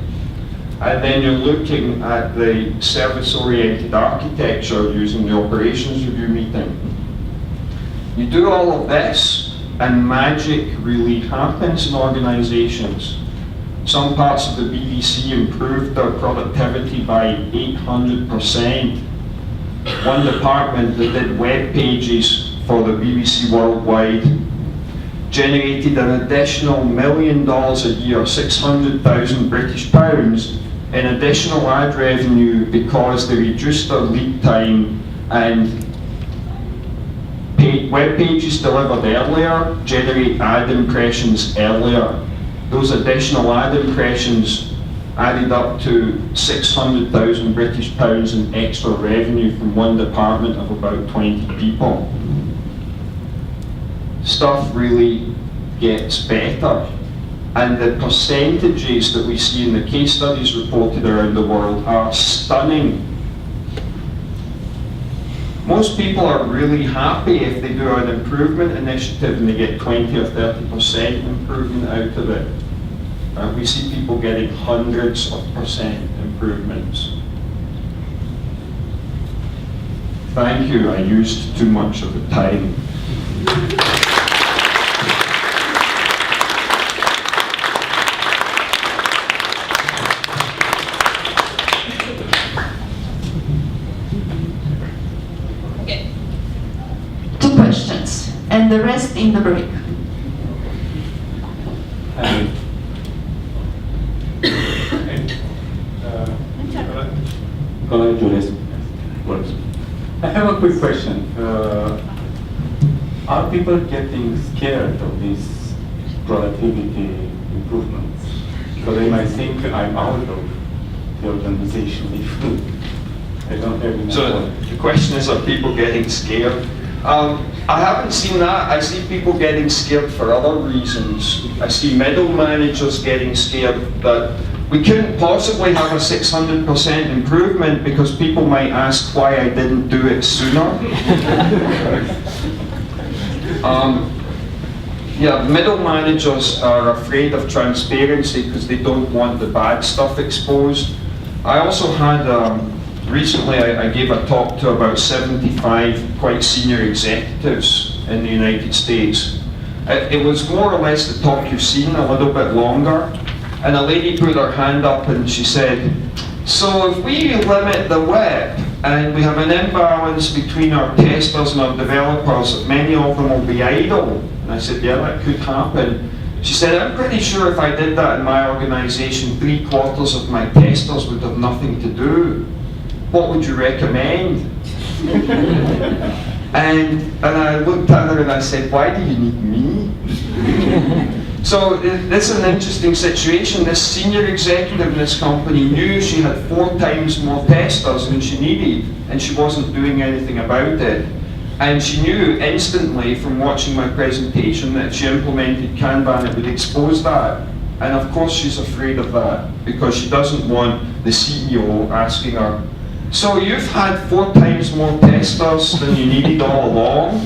And then you're looking at the service-oriented architecture using the operations review meeting. You do all of this, and magic really happens in organizations. Some parts of the BBC improved their productivity by 800%. One department that did web pages for the BBC Worldwide generated an additional $1 million a year, 600,000 British pounds, in additional ad revenue because they reduced their lead time and web pages delivered earlier generate ad impressions earlier. Those additional ad impressions added up to 600,000 British pounds in extra revenue from one department of about 20 people. Stuff really gets better. And the percentages that we see in the case studies reported around the world are stunning. Most people are really happy if they do an improvement initiative and they get 20 or 30% improvement out of it. We see people getting hundreds of percent improvements. Thank you, I used too much of the time. Okay. 2 questions, and the rest in the break. I have a quick question. Are people getting scared of these productivity improvements? Because they might think I'm out of the organization if I don't have enough. So the question is, are people getting scared? I haven't seen that. I see people getting scared for other reasons. I see middle managers getting scared that we couldn't possibly have a 600% improvement because people might ask why I didn't do it sooner. Yeah, middle managers are afraid of transparency because they don't want the bad stuff exposed. I also had, recently I gave a talk to about 75 quite senior executives in the United States. It was more or less the talk you've seen, a little bit longer. And a lady put her hand up and she said, so if we limit the WIP and we have an imbalance between our testers and our developers, many of them will be idle. And I said, yeah, that could happen. She said, I'm pretty sure if I did that in my organization, 3/4 of my testers would have nothing to do. What would you recommend? and I looked at her and I said, why do you need me? So this is an interesting situation. This senior executive in this company knew she had 4 times more testers than she needed, and she wasn't doing anything about it. And she knew instantly from watching my presentation that if she implemented Kanban, it would expose that. And of course she's afraid of that because she doesn't want the CEO asking her, so you've had 4 times more testers than you needed all along?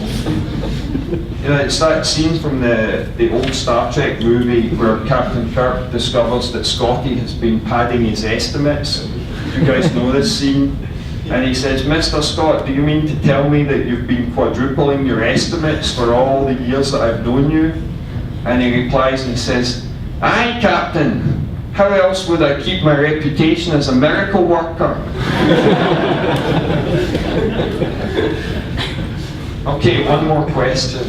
You know, it's that scene from the old Star Trek movie where Captain Kirk discovers that Scotty has been padding his estimates. You guys know this scene? And he says, Mr. Scott, do you mean to tell me that you've been quadrupling your estimates for all the years that I've known you? And he replies and he says, aye, Captain. How else would I keep my reputation as a miracle worker? Okay, one more question.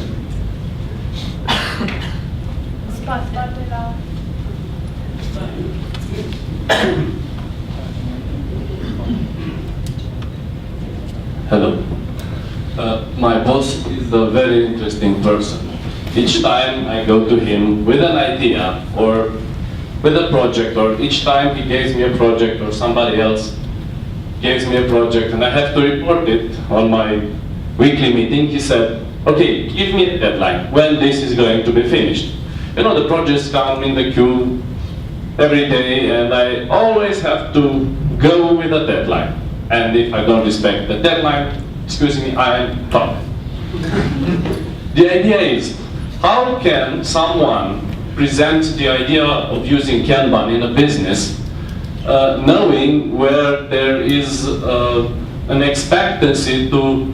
Hello. My boss is a very interesting person. Each time I go to him with an idea or with a project, or each time he gives me a project or somebody else gives me a project and I have to report it on my weekly meeting, he said, okay, give me a deadline when this is going to be finished. You know, the projects come in the queue every day and I always have to go with a deadline. And if I don't respect the deadline, excuse me, I am tough. The idea is, how can someone present the idea of using Kanban in a business knowing where there is an expectancy to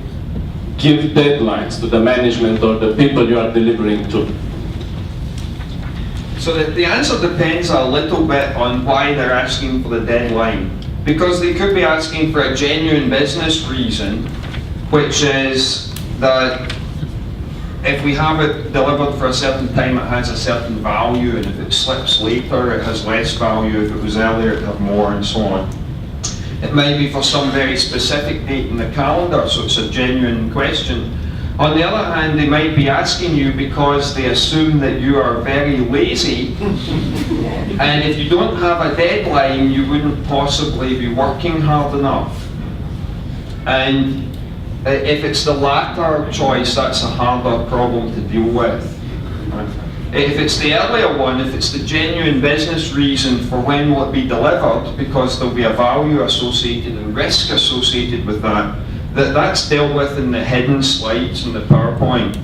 give deadlines to the management or the people you are delivering to? So the answer depends a little bit on why they're asking for the deadline. Because they could be asking for a genuine business reason, which is that if we have it delivered for a certain time, it has a certain value, and if it slips later, it has less value. If it was earlier, it would have more, and so on. It might be for some very specific date in the calendar, so it's a genuine question. On the other hand, they might be asking you because they assume that you are very lazy, and if you don't have a deadline, you wouldn't possibly be working hard enough. And if it's the latter choice, that's a harder problem to deal with. If it's the earlier one, if it's the genuine business reason for when will it be delivered, because there'll be a value associated and risk associated with that, that's dealt with in the hidden slides in the PowerPoint.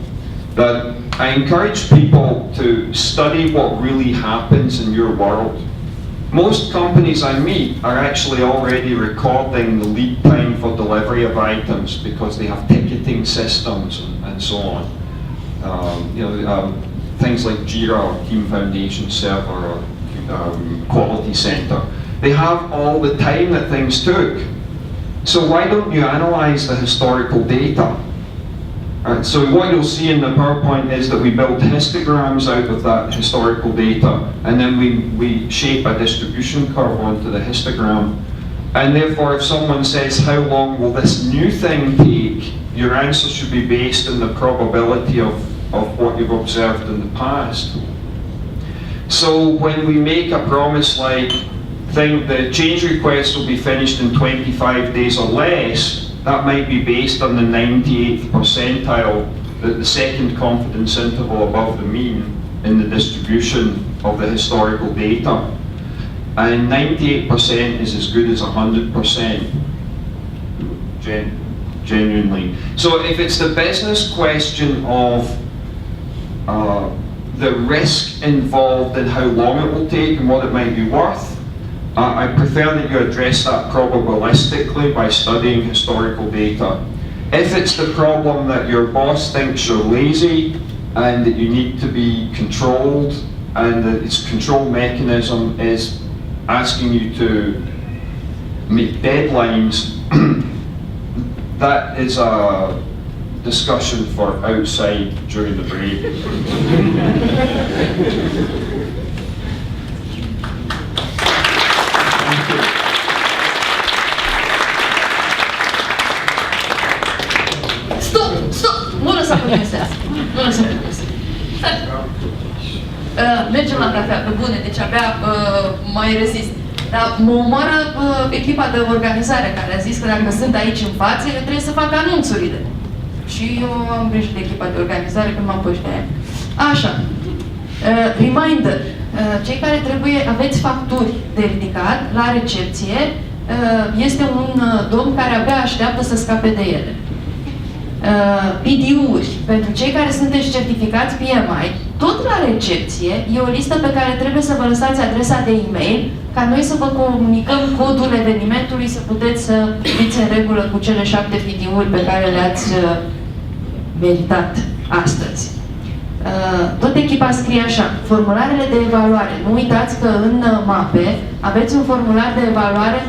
But I encourage people to study what really happens in your world. Most companies I meet are actually already recording the lead time for delivery of items because they have ticketing systems and so on. Things like Jira or Team Foundation Server or Quality Center. They have all the time that things took. So why don't you analyze the historical data? So what you'll see in the PowerPoint is that we built histograms out of that historical data, and then we shape a distribution curve onto the histogram. And therefore, if someone says, how long will this new thing take, your answer should be based on the probability of what you've observed in the past. So when we make a promise like, the change request will be finished in 25 days or less, that might be based on the 98th percentile, the second confidence interval above the mean in the distribution of the historical data. And 98% is as good as 100%, genuinely. So if it's the business question of the risk involved in how long it will take and what it might be worth, I prefer that you address that probabilistically by studying historical data. If it's the problem that your boss thinks you're lazy and that you need to be controlled and that its control mechanism is asking you to make deadlines, that is a discussion for outside during the break. Nu lăsa pe mesească. Nu lăsa pe mesească. Mergem la cafea, pe bune, deci abia mai rezist. Dar mă omoară echipa de organizare care a zis că dacă sunt aici în față, eu trebuie să fac anunțurile. Și eu am grijă de echipa de organizare când m-am pus de aia. Așa. Reminder. cei care aveți facturi de ridicat la recepție, este un domn care abia așteaptă să scape de ele. PD-uri, pentru cei care sunteți certificați PMI, tot la recepție e o listă pe care trebuie să vă lăsați adresa de e-mail ca noi să vă comunicăm codul evenimentului, să puteți să fiți în regulă cu cele 7 PD-uri pe care le-ați meritat astăzi. Tot echipa scrie așa: formularele de evaluare. Nu uitați că în mape aveți un formular de evaluare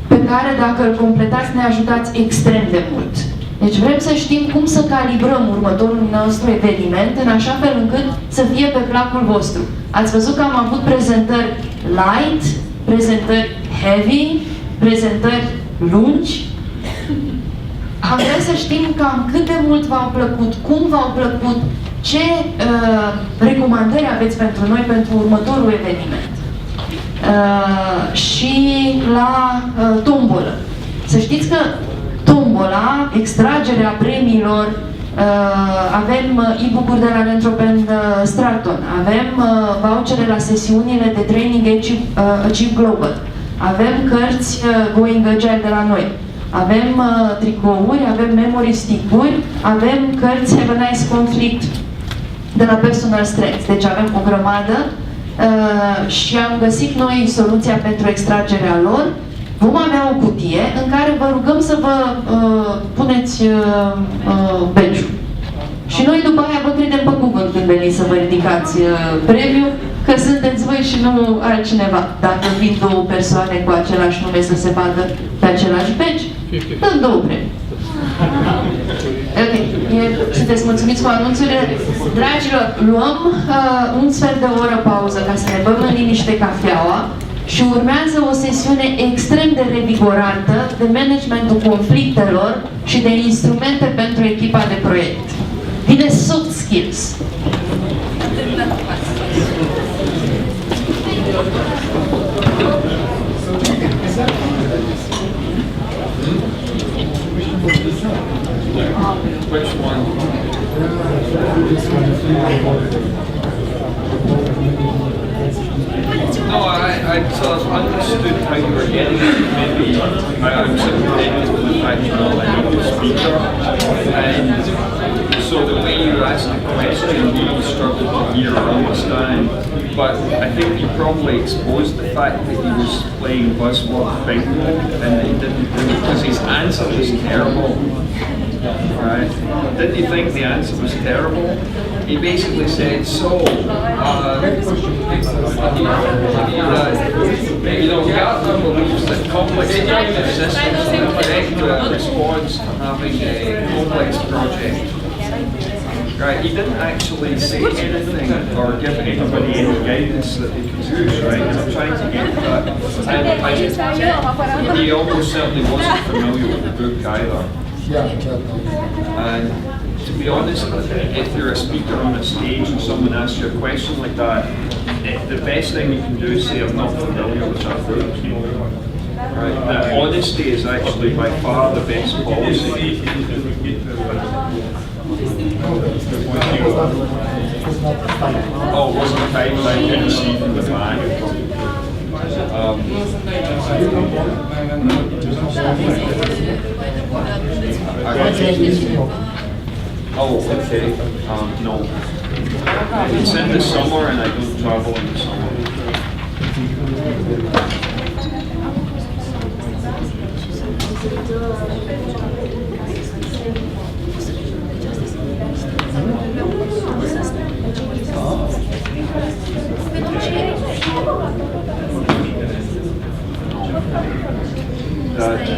pe care, dacă îl completați, ne ajutați extrem de mult. Deci vrem să știm cum să calibrăm următorul nostru eveniment în așa fel încât să fie pe placul vostru. Ați văzut că am avut prezentări light, prezentări heavy, prezentări lungi. Am vrea să știm cam cât de mult v-au plăcut, cum v-au plăcut, ce recomandări aveți pentru noi pentru următorul eveniment. Și la tombolă. Să știți că tombola, extragerea premiilor, avem e-book-uri de la Nentropen Straton, avem vouchere la sesiunile de training Achieve Global, avem cărți Going Agile de la noi, avem tricouri, avem memory stick-uri, avem cărți Have a Nice Conflict de la Personal Strength. Deci avem o grămadă și am găsit noi soluția pentru extragerea lor. Vom avea o cutie în care vă rugăm să vă puneți badge-ul. Și noi după aia vă credem pe cuvânt când veniți să vă ridicați premiul, că sunteți voi și nu altcineva. Dacă vin două persoane cu același nume să se vadă pe același badge, dăm două premii. Ok, sunteți mulțumiți cu anunțurile? Dragilor, luăm un sfert de oră pauză ca să ne băm în liniște cafeaua și urmează o sesiune extrem de revigorantă de managementul conflictelor și de instrumente pentru echipa de proiect. Vine soft skills. Which one? No, I sort of understood how you were getting it. Maybe I'm sympathetic with the fact that I'm a speaker, and so the way you asked the question, we struggled to hear or understand. But I think he probably exposed the fact that he was playing buzzword bingo, and he didn't do it because his answer was terrible. Right? Didn't you think the answer was terrible? He basically said, so, Gartner believes that complex cognitive systems are the correct response to having a complex project. Right? He didn't actually say anything or give anybody any guidance that they could use, right? And I'm trying to get that. And he almost certainly wasn't familiar with the book either. And to be honest, if you're a speaker on a stage and someone asks you a question like that, the best thing you can do is say, I'm not familiar with that book. Right? That honesty is actually by far the best policy. Oh, it wasn't time I didn't see from the back. Oh, okay. No. It's in the summer and I don't travel in the summer.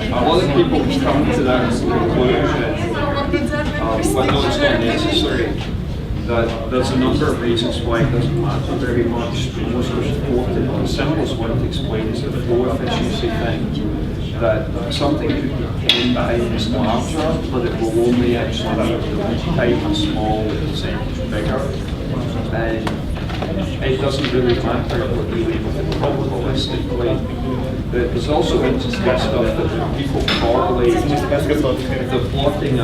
A lot of people come to that conclusion, but no, it's not necessary. That there's a number of reasons why it doesn't matter very much. Most are supported. The simplest one to explain is the flow efficiency thing. That something could be 10 times larger, but it will only actually make the type a small percentage bigger. And it doesn't really matter what you label it probabilistically. There's also interesting stuff that people correlate the plotting a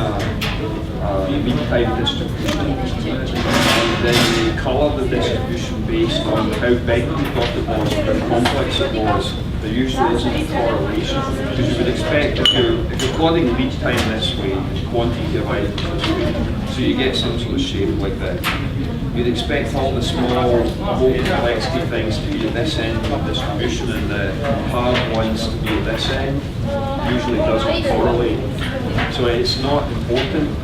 mean time distribution, and then they colour the distribution based on how big we thought it was or how complex it was. There usually isn't a correlation, because you would expect if you're plotting lead time this way, quantity of items this way, so you get some sort of shape like that. You'd expect all the small, low complexity things to be at this end of the distribution and the hard ones to be at this end. Usually doesn't correlate. So it's not important.